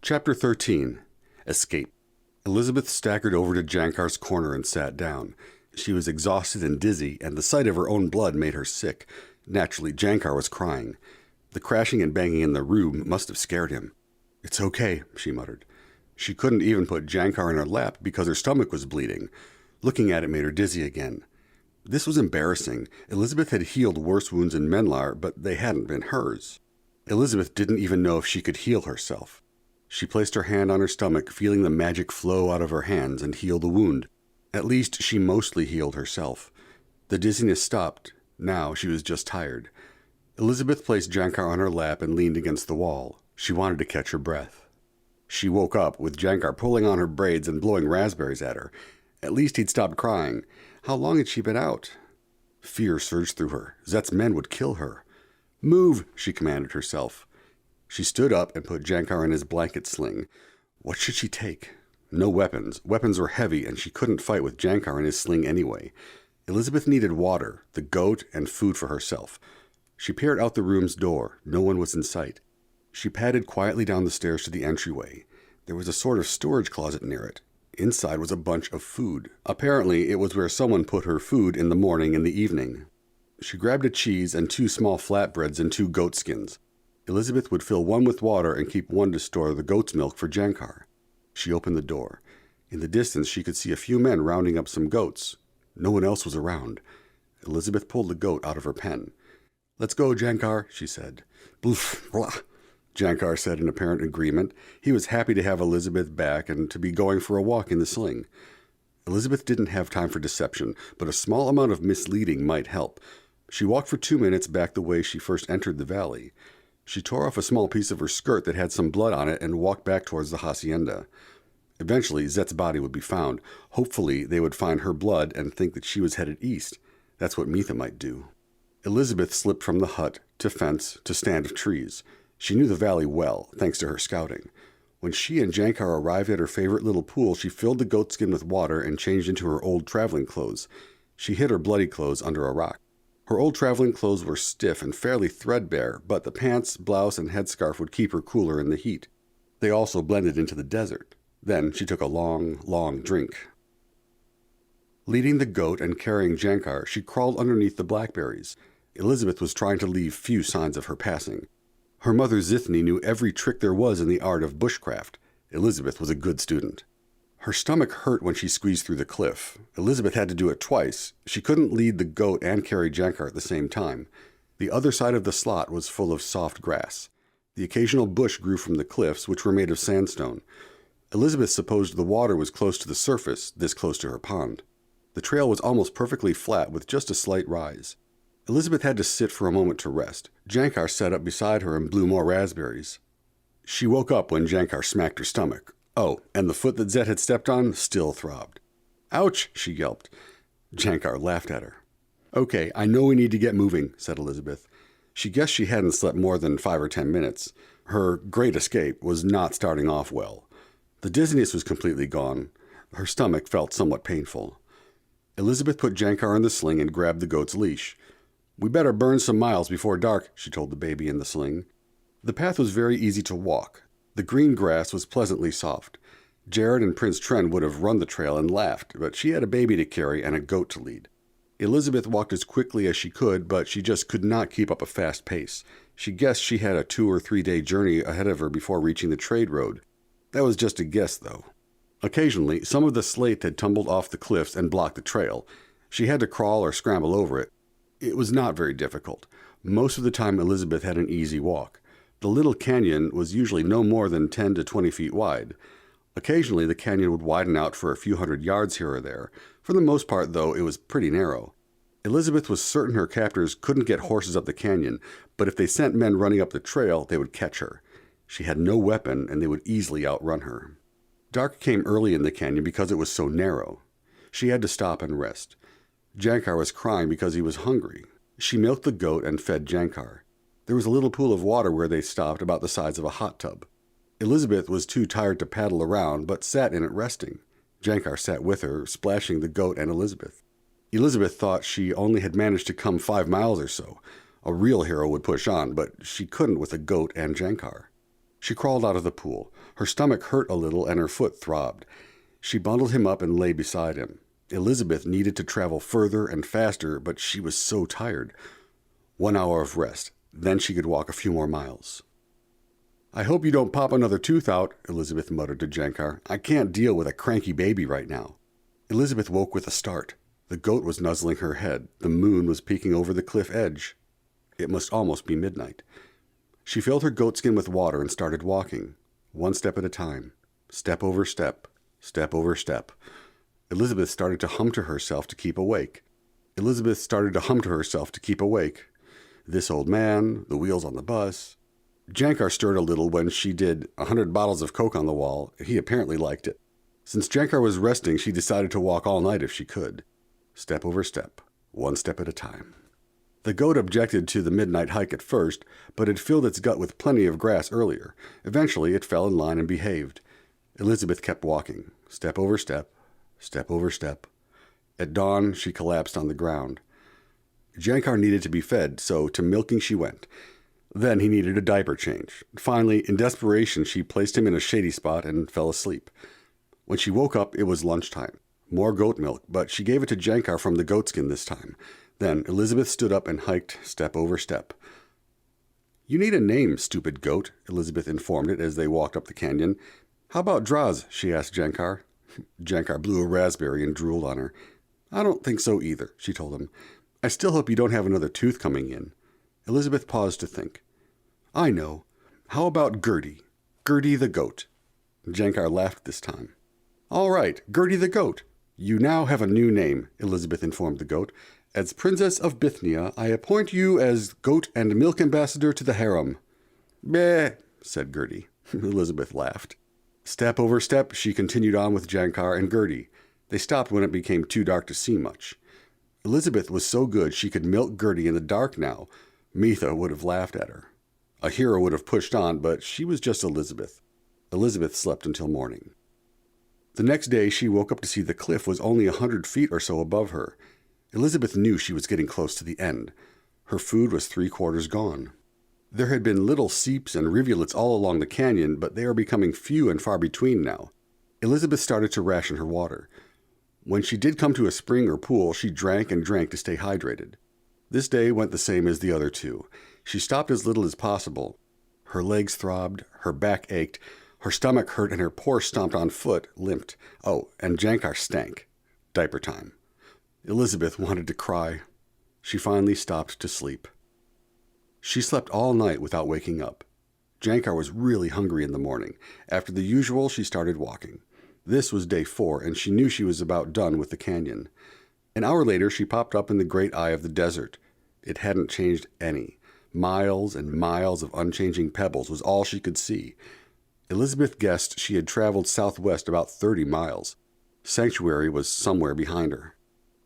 Chapter 13. Escape. Elizabeth staggered over to Jankar's corner and sat down. She was exhausted and dizzy, and the sight of her own blood made her sick. Naturally, Jankar was crying. The crashing and banging in the room must have scared him. "It's okay," she muttered. She couldn't even put Jankar in her lap because her stomach was bleeding. Looking at it made her dizzy again. This was embarrassing. Elizabeth had healed worse wounds in Menlar, but they hadn't been hers. Elizabeth didn't even know if she could heal herself. She placed her hand on her stomach, feeling the magic flow out of her hands and heal the wound. At least she mostly healed herself. The dizziness stopped. Now she was just tired. Elizabeth placed Jankar on her lap and leaned against the wall. She wanted to catch her breath. She woke up with Jankar pulling on her braids and blowing raspberries at her. At least he'd stopped crying. How long had she been out? Fear surged through her. Zet's men would kill her. "Move," she commanded herself. She stood up and put Jankar in his blanket sling. What should she take? No weapons. Weapons were heavy, and she couldn't fight with Jankar in his sling anyway. Elizabeth needed water, the goat, and food for herself. She peered out the room's door. No one was in sight. She padded quietly down the stairs to the entryway. There was a sort of storage closet near it. Inside was a bunch of food. Apparently, it was where someone put her food in the morning and the evening. She grabbed a cheese and 2 small flatbreads and 2 goat skins. Elizabeth would fill one with water and keep one to store the goat's milk for Jankar. She opened the door. In the distance, she could see a few men rounding up some goats. No one else was around. Elizabeth pulled the goat out of her pen. "Let's go, Jankar," she said. "Boof, blah," Jankar said in apparent agreement. He was happy to have Elizabeth back and to be going for a walk in the sling. Elizabeth didn't have time for deception, but a small amount of misleading might help. She walked for 2 minutes back the way she first entered the valley. She tore off a small piece of her skirt that had some blood on it and walked back towards the hacienda. Eventually, Zet's body would be found. Hopefully, they would find her blood and think that she was headed east. That's what Mitha might do. Elizabeth slipped from the hut, to fence, to stand of trees. She knew the valley well, thanks to her scouting. When she and Jankar arrived at her favorite little pool, she filled the goatskin with water and changed into her old traveling clothes. She hid her bloody clothes under a rock. Her old traveling clothes were stiff and fairly threadbare, but the pants, blouse, and headscarf would keep her cooler in the heat. They also blended into the desert. Then she took a long, long drink. Leading the goat and carrying Jankar, she crawled underneath the blackberries. Elizabeth was trying to leave few signs of her passing. Her mother Zithny knew every trick there was in the art of bushcraft. Elizabeth was a good student. Her stomach hurt when she squeezed through the cliff. Elizabeth had to do it twice. She couldn't lead the goat and carry Jankar at the same time. The other side of the slot was full of soft grass. The occasional bush grew from the cliffs, which were made of sandstone. Elizabeth supposed the water was close to the surface, this close to her pond. The trail was almost perfectly flat with just a slight rise. Elizabeth had to sit for a moment to rest. Jankar sat up beside her and blew more raspberries. She woke up when Jankar smacked her stomach. Oh, and the foot that Zet had stepped on still throbbed. "Ouch!" she yelped. Jankar laughed at her. "Okay, I know we need to get moving," said Elizabeth. She guessed she hadn't slept more than 5 or 10 minutes. Her great escape was not starting off well. The dizziness was completely gone. Her stomach felt somewhat painful. Elizabeth put Jankar in the sling and grabbed the goat's leash. "We better burn some miles before dark," she told the baby in the sling. The path was very easy to walk. The green grass was pleasantly soft. Jared and Prince Tren would have run the trail and laughed, but she had a baby to carry and a goat to lead. Elizabeth walked as quickly as she could, but she just could not keep up a fast pace. She guessed she had a 2 or 3 day journey ahead of her before reaching the trade road. That was just a guess, though. Occasionally, some of the slate had tumbled off the cliffs and blocked the trail. She had to crawl or scramble over it. It was not very difficult. Most of the time, Elizabeth had an easy walk. The little canyon was usually no more than 10 to 20 feet wide. Occasionally, the canyon would widen out for a few hundred yards here or there. For the most part, though, it was pretty narrow. Elizabeth was certain her captors couldn't get horses up the canyon, but if they sent men running up the trail, they would catch her. She had no weapon, and they would easily outrun her. Dark came early in the canyon because it was so narrow. She had to stop and rest. Jankar was crying because he was hungry. She milked the goat and fed Jankar. There was a little pool of water where they stopped, about the size of a hot tub. Elizabeth was too tired to paddle around, but sat in it resting. Jankar sat with her, splashing the goat and Elizabeth. Elizabeth thought she only had managed to come 5 miles or so. A real hero would push on, but she couldn't with a goat and Jankar. She crawled out of the pool. Her stomach hurt a little and her foot throbbed. She bundled him up and lay beside him. Elizabeth needed to travel further and faster, but she was so tired. 1 hour of rest. Then she could walk a few more miles. "I hope you don't pop another tooth out," Elizabeth muttered to Jankar. "I can't deal with a cranky baby right now." Elizabeth woke with a start. The goat was nuzzling her head. The moon was peeking over the cliff edge. It must almost be midnight. She filled her goatskin with water and started walking, 1 step at a time, step over step, step over step. Elizabeth started to hum to herself to keep awake. This old man, the wheels on the bus. Jankar stirred a little when she did 100 bottles of Coke on the wall. He apparently liked it. Since Jankar was resting, she decided to walk all night if she could. Step over step, 1 step at a time. The goat objected to the midnight hike at first, but had filled its gut with plenty of grass earlier. Eventually, it fell in line and behaved. Elizabeth kept walking, step over step, step over step. At dawn, she collapsed on the ground. Jankar needed to be fed, so to milking she went. Then he needed a diaper change. Finally, in desperation, she placed him in a shady spot and fell asleep. When she woke up, it was lunchtime. More goat milk, but she gave it to Jankar from the goatskin this time. Then Elizabeth stood up and hiked step over step. "You need a name, stupid goat," Elizabeth informed it as they walked up the canyon. "How about Draz?" she asked Jankar. Jankar blew a raspberry and drooled on her. "I don't think so either," she told him. "I still hope you don't have another tooth coming in." Elizabeth paused to think. "I know. How about Gertie? Gertie the goat." Jankar laughed this time. "All right, Gertie the goat. You now have a new name," Elizabeth informed the goat. "As Princess of Bithnyia, I appoint you as goat and milk ambassador to the harem." "Bleh," said Gertie. Elizabeth laughed. Step over step, she continued on with Jankar and Gertie. They stopped when it became too dark to see much. Elizabeth was so good she could milk Gertie in the dark now. Mitha would have laughed at her. Ahira would have pushed on, but she was just Elizabeth. Elizabeth slept until morning. The next day she woke up to see the cliff was only 100 feet or so above her. Elizabeth knew she was getting close to the end. Her food was 3/4 gone. There had been little seeps and rivulets all along the canyon, but they are becoming few and far between now. Elizabeth started to ration her water. When she did come to a spring or pool, she drank and drank to stay hydrated. This day went the same as the other two. She stopped as little as possible. Her legs throbbed, her back ached, her stomach hurt, and her poor stomped-on foot limped. Oh, and Jankar stank. Diaper time. Elizabeth wanted to cry. She finally stopped to sleep. She slept all night without waking up. Jankar was really hungry in the morning. After the usual, she started walking. This was day 4, and she knew she was about done with the canyon. An hour later, she popped up in the great eye of the desert. It hadn't changed any. Miles and miles of unchanging pebbles was all she could see. Elizabeth guessed she had traveled southwest about 30 miles. Sanctuary was somewhere behind her.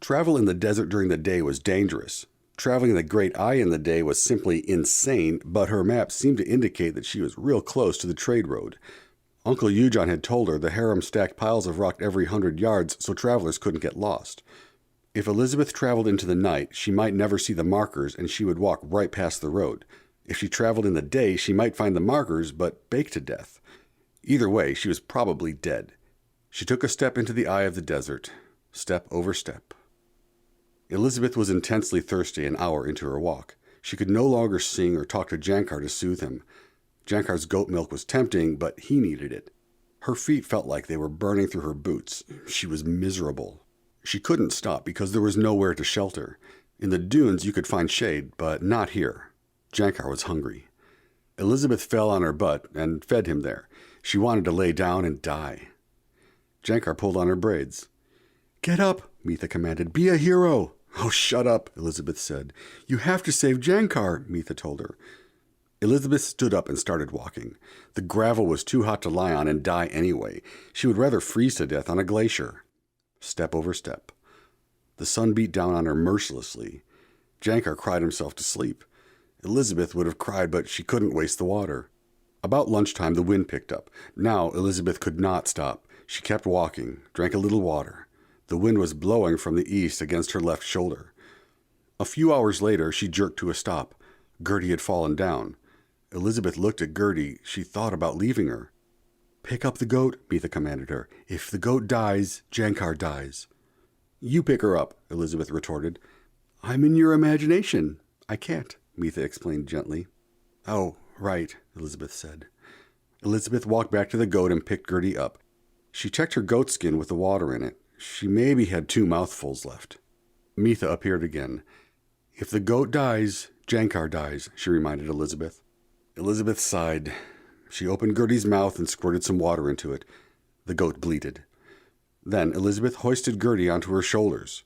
Travel in the desert during the day was dangerous. Traveling in the Great Eye in the day was simply insane, but her map seemed to indicate that she was real close to the trade road. Uncle Yujan had told her the harem stacked piles of rock every 100 yards so travelers couldn't get lost. If Elizabeth traveled into the night, she might never see the markers and she would walk right past the road. If she traveled in the day, she might find the markers but bake to death. Either way, she was probably dead. She took a step into the eye of the desert, step over step. Elizabeth was intensely thirsty an hour into her walk. She could no longer sing or talk to Jankar to soothe him. Jankar's goat milk was tempting, but he needed it. Her feet felt like they were burning through her boots. She was miserable. She couldn't stop because there was nowhere to shelter. In the dunes you could find shade, but not here. Jankar was hungry. Elizabeth fell on her butt and fed him there. She wanted to lay down and die. Jankar pulled on her braids. "Get up," Mitha commanded. "Be a hero." "Oh, shut up," Elizabeth said. "You have to save Jankar," Mitha told her. Elizabeth stood up and started walking. The gravel was too hot to lie on and die anyway. She would rather freeze to death on a glacier. Step over step. The sun beat down on her mercilessly. Jankar cried himself to sleep. Elizabeth would have cried, but she couldn't waste the water. About lunchtime, the wind picked up. Now Elizabeth could not stop. She kept walking, drank a little water. The wind was blowing from the east against her left shoulder. A few hours later, she jerked to a stop. Gertie had fallen down. Elizabeth looked at Gertie. She thought about leaving her. "Pick up the goat," Mitha commanded her. "If the goat dies, Jankar dies." "You pick her up," Elizabeth retorted. "I'm in your imagination. I can't," Mitha explained gently. "Oh, right," Elizabeth said. Elizabeth walked back to the goat and picked Gertie up. She checked her goat skin with the water in it. She maybe had 2 mouthfuls left. Mitha appeared again. "If the goat dies, Jankar dies," she reminded Elizabeth. Elizabeth sighed. She opened Gertie's mouth and squirted some water into it. The goat bleated. Then Elizabeth hoisted Gertie onto her shoulders.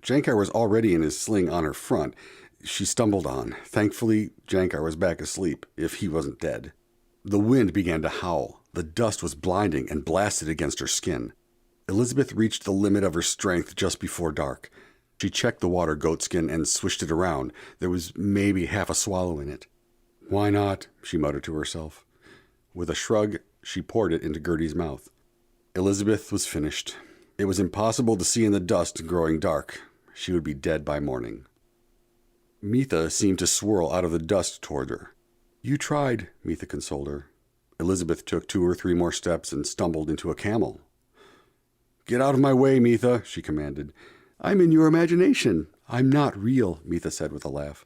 Jankar was already in his sling on her front. She stumbled on. Thankfully, Jankar was back asleep, if he wasn't dead. The wind began to howl. The dust was blinding and blasted against her skin. Elizabeth reached the limit of her strength just before dark. She checked the water goatskin and swished it around. There was maybe half a swallow in it. "Why not?" she muttered to herself. With a shrug, she poured it into Gertie's mouth. Elizabeth was finished. It was impossible to see in the dust growing dark. She would be dead by morning. Mitha seemed to swirl out of the dust toward her. "You tried," Mitha consoled her. Elizabeth took 2 or 3 more steps and stumbled into a camel. "Get out of my way, Mitha," she commanded. "I'm in your imagination. I'm not real," Mitha said with a laugh.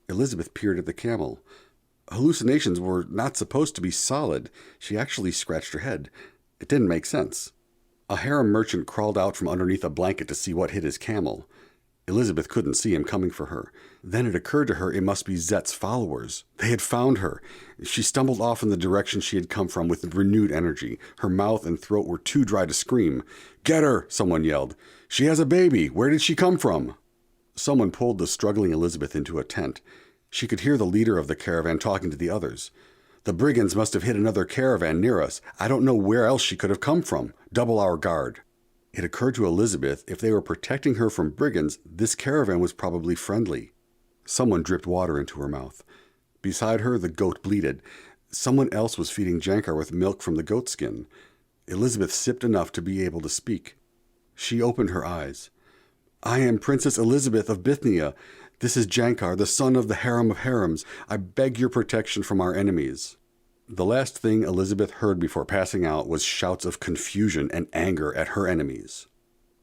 Elizabeth peered at the camel. Hallucinations were not supposed to be solid. She actually scratched her head. It didn't make sense. A harem merchant crawled out from underneath a blanket to see what hit his camel. Elizabeth couldn't see him coming for her. Then it occurred to her it must be Zet's followers. They had found her. She stumbled off in the direction she had come from with renewed energy. Her mouth and throat were too dry to scream. "Get her!" someone yelled. "She has a baby! Where did she come from?" Someone pulled the struggling Elizabeth into a tent. She could hear the leader of the caravan talking to the others. "The brigands must have hit another caravan near us. I don't know where else she could have come from. Double our guard." It occurred to Elizabeth if they were protecting her from brigands, this caravan was probably friendly. Someone dripped water into her mouth. Beside her, the goat bleated. Someone else was feeding Jankar with milk from the goatskin. Elizabeth sipped enough to be able to speak. She opened her eyes. "I am Princess Elizabeth of Bithnyia. This is Jankar, the son of the harem of harems. I beg your protection from our enemies." The last thing Elizabeth heard before passing out was shouts of confusion and anger at her enemies.